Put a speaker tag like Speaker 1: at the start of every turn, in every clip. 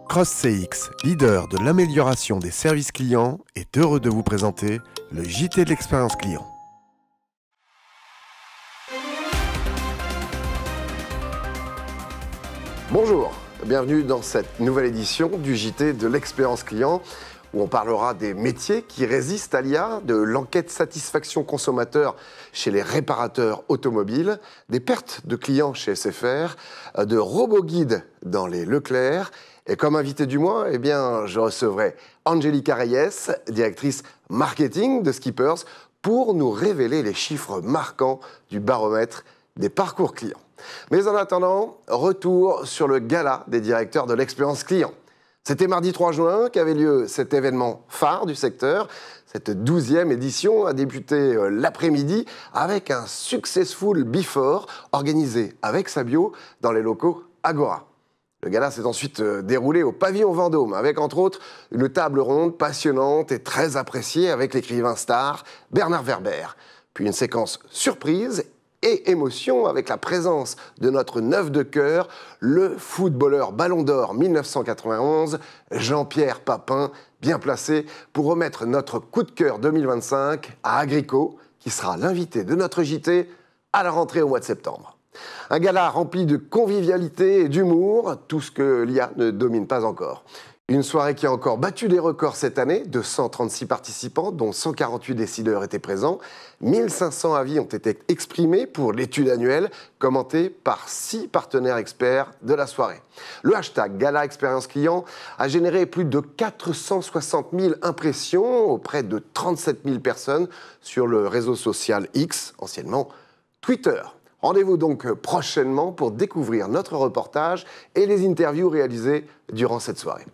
Speaker 1: CrossCX, leader de l'amélioration des services clients, est heureux de vous présenter le JT de l'expérience client.
Speaker 2: Bonjour, bienvenue dans cette nouvelle édition du JT de l'expérience client où on parlera des métiers qui résistent à l'IA, de l'enquête satisfaction consommateur chez les réparateurs automobiles, des pertes de clients chez SFR, de robots guides dans les Leclerc. Et comme invité du mois, eh bien, je recevrai Angélica Reyes, directrice marketing de Skippers, pour nous révéler les chiffres marquants du baromètre des parcours clients. Mais en attendant, retour sur le gala des directeurs de l'expérience client. C'était mardi 3 juin qu'avait lieu cet événement phare du secteur. Cette 12e édition a débuté l'après-midi avec un Successful Before organisé avec Sabio dans les locaux Agora. Le gala s'est ensuite déroulé au pavillon Vendôme avec entre autres une table ronde passionnante et très appréciée avec l'écrivain star Bernard Werber. Puis une séquence surprise et émotion avec la présence de notre neuf de cœur, le footballeur Ballon d'Or 1991, Jean-Pierre Papin, bien placé pour remettre notre coup de cœur 2025 à Agrico, qui sera l'invité de notre JT à la rentrée au mois de septembre. Un gala rempli de convivialité et d'humour, tout ce que l'IA ne domine pas encore. Une soirée qui a encore battu des records cette année, de 136 participants, dont 148 décideurs étaient présents. 1500 avis ont été exprimés pour l'étude annuelle, commentée par 6 partenaires experts de la soirée. Le hashtag Gala Expérience Client a généré plus de 460 000 impressions auprès de 37 000 personnes sur le réseau social X, anciennement Twitter. Rendez-vous donc prochainement pour découvrir notre reportage et les interviews réalisées durant cette soirée.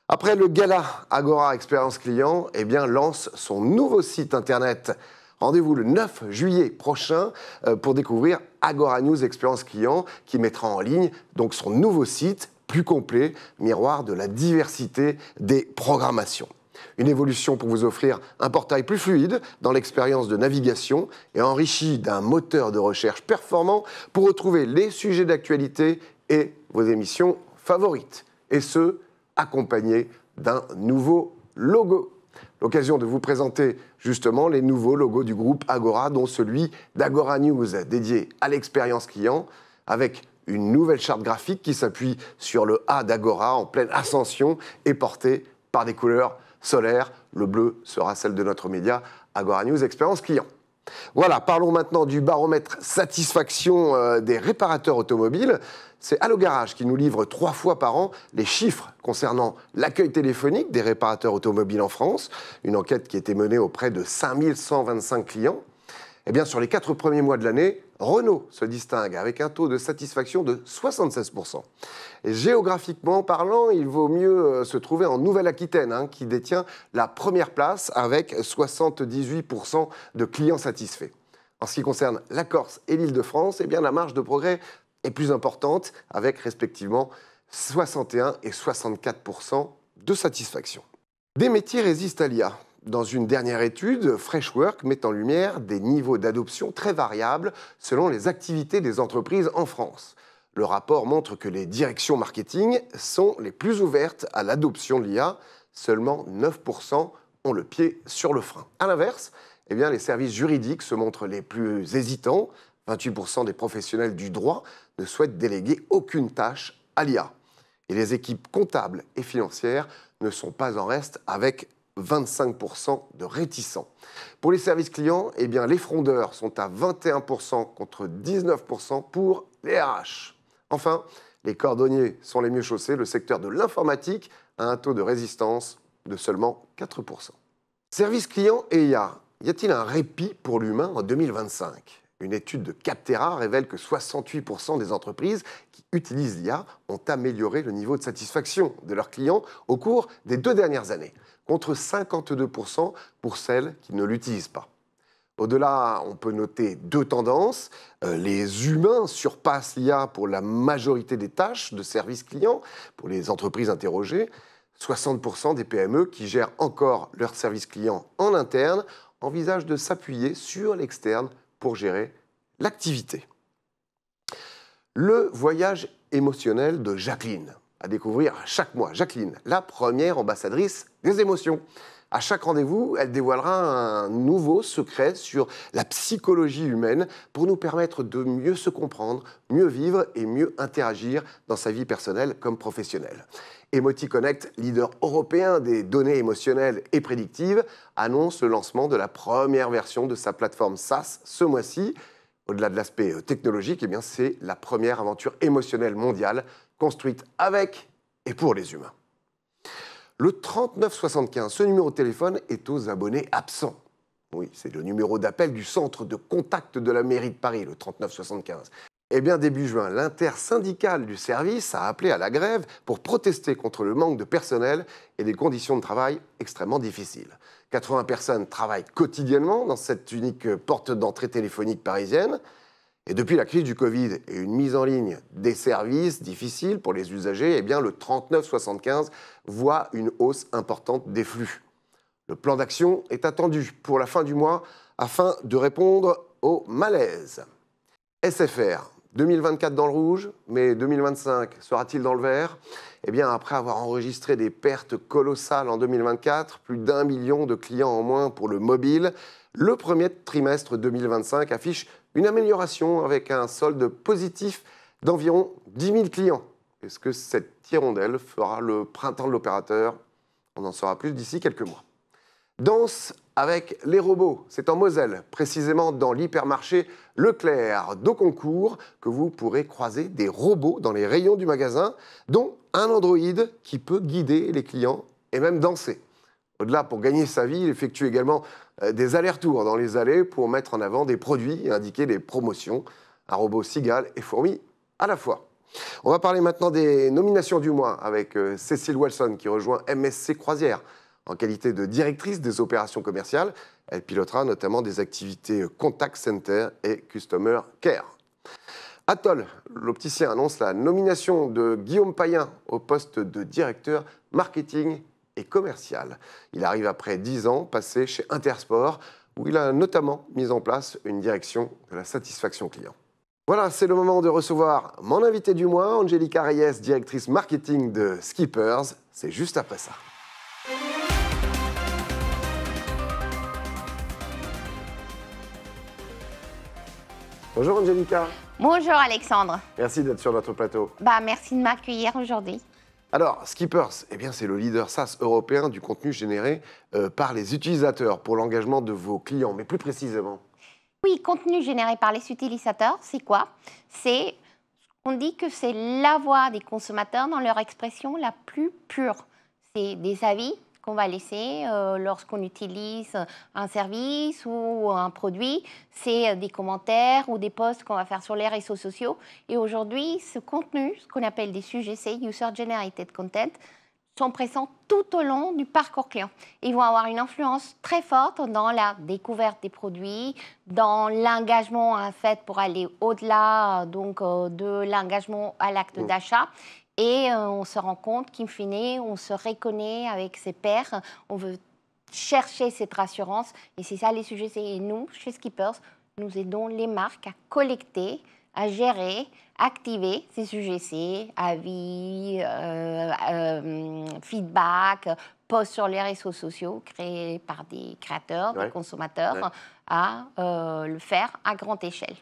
Speaker 2: Après le gala Agora Expérience Client, eh bien, lance son nouveau site internet. Rendez-vous le 9 juillet prochain pour découvrir Agora News Expérience Client qui mettra en ligne donc son nouveau site plus complet, miroir de la diversité des programmations. Une évolution pour vous offrir un portail plus fluide dans l'expérience de navigation et enrichi d'un moteur de recherche performant pour retrouver les sujets d'actualité et vos émissions favorites. Et ce, accompagné d'un nouveau logo. L'occasion de vous présenter justement les nouveaux logos du groupe Agora, dont celui d'Agora News dédié à l'expérience client, avec une nouvelle charte graphique qui s'appuie sur le A d'Agora en pleine ascension et portée par des couleurs solaires. Le bleu sera celle de notre média Agora News Expérience Client. Voilà, parlons maintenant du baromètre satisfaction des réparateurs automobiles. C'est Allo Garage qui nous livre 3 fois par an les chiffres concernant l'accueil téléphonique des réparateurs automobiles en France. Une enquête qui a été menée auprès de 5125 clients. Eh bien, sur les 4 premiers mois de l'année, Renault se distingue avec un taux de satisfaction de 76%. Et géographiquement parlant, il vaut mieux se trouver en Nouvelle-Aquitaine, qui détient la première place avec 78% de clients satisfaits. En ce qui concerne la Corse et l'Île-de-France, eh bien, la marge de progrès est plus importante avec respectivement 61 et 64% de satisfaction. Des métiers résistent à l'IA. Dans une dernière étude, Freshwork met en lumière des niveaux d'adoption très variables selon les activités des entreprises en France. Le rapport montre que les directions marketing sont les plus ouvertes à l'adoption de l'IA. Seulement 9% ont le pied sur le frein. À l'inverse, eh bien, les services juridiques se montrent les plus hésitants. 28% des professionnels du droit ne souhaitent déléguer aucune tâche à l'IA. Et les équipes comptables et financières ne sont pas en reste avec 25% de réticents. Pour les services clients, eh bien, les frondeurs sont à 21% contre 19% pour les RH. Enfin, les cordonniers sont les mieux chaussés. Le secteur de l'informatique a un taux de résistance de seulement 4%. Services clients et IA, y a-t-il un répit pour l'humain en 2025 ? Une étude de Capterra révèle que 68% des entreprises qui utilisent l'IA ont amélioré le niveau de satisfaction de leurs clients au cours des 2 dernières années, contre 52% pour celles qui ne l'utilisent pas. Au-delà, on peut noter 2 tendances. Les humains surpassent l'IA pour la majorité des tâches de service client pour les entreprises interrogées. 60% des PME qui gèrent encore leur service client en interne envisagent de s'appuyer sur l'externe pour gérer l'activité. Le voyage émotionnel de Jacqueline à découvrir chaque mois Jacqueline, la première ambassadrice des émotions. À chaque rendez-vous, elle dévoilera un nouveau secret sur la psychologie humaine pour nous permettre de mieux se comprendre, mieux vivre et mieux interagir dans sa vie personnelle comme professionnelle. EmotiConnect, leader européen des données émotionnelles et prédictives, annonce le lancement de la première version de sa plateforme SaaS ce mois-ci. Au-delà de l'aspect technologique, eh bien, c'est la première aventure émotionnelle mondiale construite avec et pour les humains. Le 3975, ce numéro de téléphone est aux abonnés absents. Oui, c'est le numéro d'appel du centre de contact de la mairie de Paris, le 3975. Eh bien, début juin, l'intersyndicale du service a appelé à la grève pour protester contre le manque de personnel et des conditions de travail extrêmement difficiles. 80 personnes travaillent quotidiennement dans cette unique porte d'entrée téléphonique parisienne. Et depuis la crise du Covid et une mise en ligne des services difficiles pour les usagers, eh bien, le 3975 voit une hausse importante des flux. Le plan d'action est attendu pour la fin du mois afin de répondre au malaise. SFR, 2024 dans le rouge, mais 2025 sera-t-il dans le vert? Eh bien, après avoir enregistré des pertes colossales en 2024, plus d'1 million de clients en moins pour le mobile, le premier trimestre 2025 affiche une amélioration avec un solde positif d'environ 10 000 clients. Est-ce que cette hirondelle fera le printemps de l'opérateur? On en saura plus d'ici quelques mois. Danse avec les robots, c'est en Moselle, précisément dans l'hypermarché Leclerc d'Auconcourt, que vous pourrez croiser des robots dans les rayons du magasin, dont un androïde qui peut guider les clients et même danser. Au-delà, pour gagner sa vie, il effectue également des allers-retours dans les allées pour mettre en avant des produits et indiquer des promotions. Un robot cigale et fourmi à la fois. On va parler maintenant des nominations du mois avec Cécile Wilson qui rejoint MSC Croisière. En qualité de directrice des opérations commerciales, elle pilotera notamment des activités Contact Center et Customer Care. Atoll, l'opticien, annonce la nomination de Guillaume Payen au poste de directeur marketing et commercial. Il arrive après 10 ans passés chez Intersport, où il a notamment mis en place une direction de la satisfaction client. Voilà, c'est le moment de recevoir mon invité du mois, Angélica Reyes, directrice marketing de Skippers. C'est juste après ça. Bonjour Angélica.
Speaker 3: Bonjour Alexandre.
Speaker 2: Merci d'être sur notre plateau.
Speaker 3: Merci de m'accueillir aujourd'hui.
Speaker 2: Alors, Skippers, eh bien, c'est le leader SaaS européen du contenu généré par les utilisateurs pour l'engagement de vos clients, mais plus précisément.
Speaker 3: Oui, contenu généré par les utilisateurs, c'est quoi? On dit que c'est la voix des consommateurs dans leur expression la plus pure. C'est des avis qu'on va laisser lorsqu'on utilise un service ou un produit. C'est des commentaires ou des posts qu'on va faire sur les réseaux sociaux. Et aujourd'hui, ce contenu, ce qu'on appelle des UGC, User Generated Content, sont présents tout au long du parcours client. Ils vont avoir une influence très forte dans la découverte des produits, dans l'engagement en fait pour aller au-delà de l'engagement à l'acte d'achat. Et on se rend compte qu'in fine, on se reconnaît avec ses pairs, on veut chercher cette rassurance. Et c'est ça les sujets. Et nous, chez Skippers, nous aidons les marques à collecter, à gérer, activer ces UGC, avis, feedback, posts sur les réseaux sociaux créés par des créateurs, des consommateurs, à le faire à grande échelle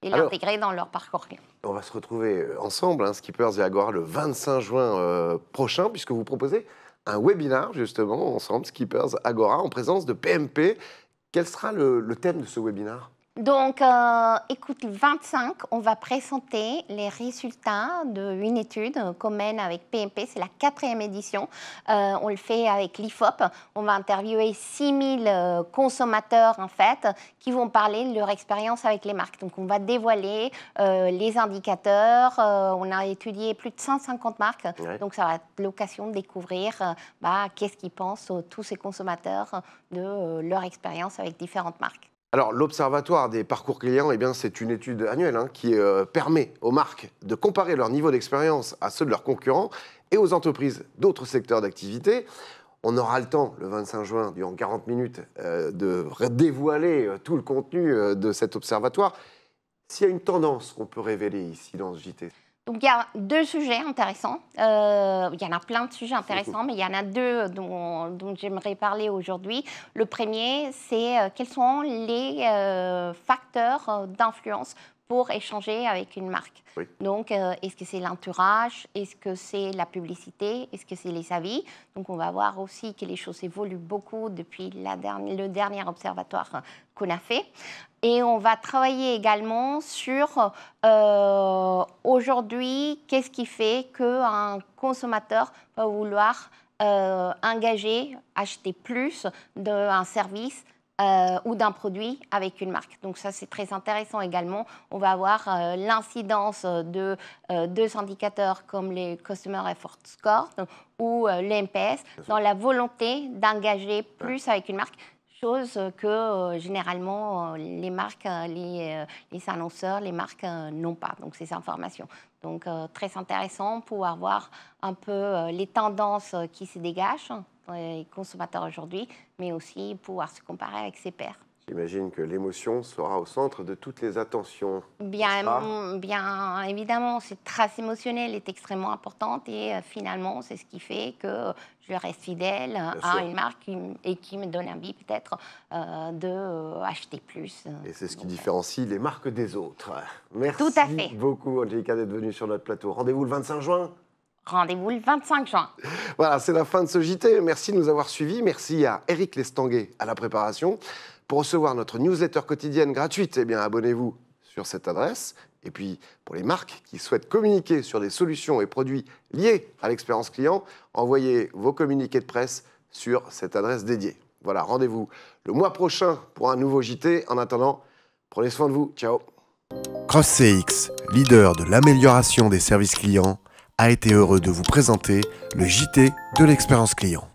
Speaker 3: et l'intégrer dans leur parcours client.
Speaker 2: On va se retrouver ensemble, Skippers et Agora, le 25 juin prochain, puisque vous proposez un webinaire, justement, ensemble, Skippers, Agora, en présence de PMP. Quel sera le thème de ce webinaire ?
Speaker 3: Donc, écoute, le 25, on va présenter les résultats d'une étude qu'on mène avec PMP. C'est la 4e édition. On le fait avec l'IFOP. On va interviewer 6000 consommateurs, en fait, qui vont parler de leur expérience avec les marques. Donc, on va dévoiler les indicateurs. On a étudié plus de 150 marques. Ouais. Donc, ça va être l'occasion de découvrir qu'est-ce qu'ils pensent, tous ces consommateurs, de leur expérience avec différentes marques.
Speaker 2: Alors, l'Observatoire des parcours clients, eh bien, c'est une étude annuelle qui permet aux marques de comparer leur niveau d'expérience à ceux de leurs concurrents et aux entreprises d'autres secteurs d'activité. On aura le temps, le 25 juin, durant 40 minutes, de dévoiler tout le contenu de cet observatoire. S'il y a une tendance qu'on peut révéler ici dans ce JT.
Speaker 3: Donc, il y a deux sujets intéressants. Il y en a plein de sujets intéressants, mais il y en a deux dont j'aimerais parler aujourd'hui. Le premier, c'est quels sont les facteurs d'influence pour échanger avec une marque.
Speaker 2: Oui.
Speaker 3: Donc, est-ce que c'est l'entourage? Est-ce que c'est la publicité? Est-ce que c'est les avis? Donc, on va voir aussi que les choses évoluent beaucoup depuis le dernier observatoire qu'on a fait. Et on va travailler également sur aujourd'hui, qu'est-ce qui fait qu'un consommateur va vouloir engager, acheter plus d'un service ou d'un produit avec une marque. Donc ça, c'est très intéressant également. On va avoir l'incidence de deux indicateurs comme les Customer Effort Score ou l'NPS dans la volonté d'engager plus avec une marque. Chose que généralement les marques, les annonceurs, les marques n'ont pas, donc ces informations. Donc très intéressant pour voir un peu les tendances qui se dégagent dans les consommateurs aujourd'hui, mais aussi pouvoir se comparer avec ses pairs.
Speaker 2: J'imagine que l'émotion sera au centre de toutes les attentions.
Speaker 3: Bien évidemment, cette trace émotionnelle est extrêmement importante et finalement, c'est ce qui fait que je reste fidèle à une marque et qui me donne envie peut-être d'acheter plus.
Speaker 2: Et c'est ce qui différencie les marques des autres. Merci
Speaker 3: Tout à fait.
Speaker 2: beaucoup, Angelica, d'être venue sur notre plateau. Rendez-vous le 25 juin.
Speaker 3: Rendez-vous le 25 juin.
Speaker 2: Voilà, c'est la fin de ce JT. Merci de nous avoir suivis. Merci à Éric Lestanguet à la préparation. Pour recevoir notre newsletter quotidienne gratuite, abonnez-vous sur cette adresse. Et puis, pour les marques qui souhaitent communiquer sur des solutions et produits liés à l'expérience client, envoyez vos communiqués de presse sur cette adresse dédiée. Voilà, rendez-vous le mois prochain pour un nouveau JT. En attendant, prenez soin de vous. Ciao.
Speaker 1: CrossCX, leader de l'amélioration des services clients, a été heureux de vous présenter le JT de l'expérience client.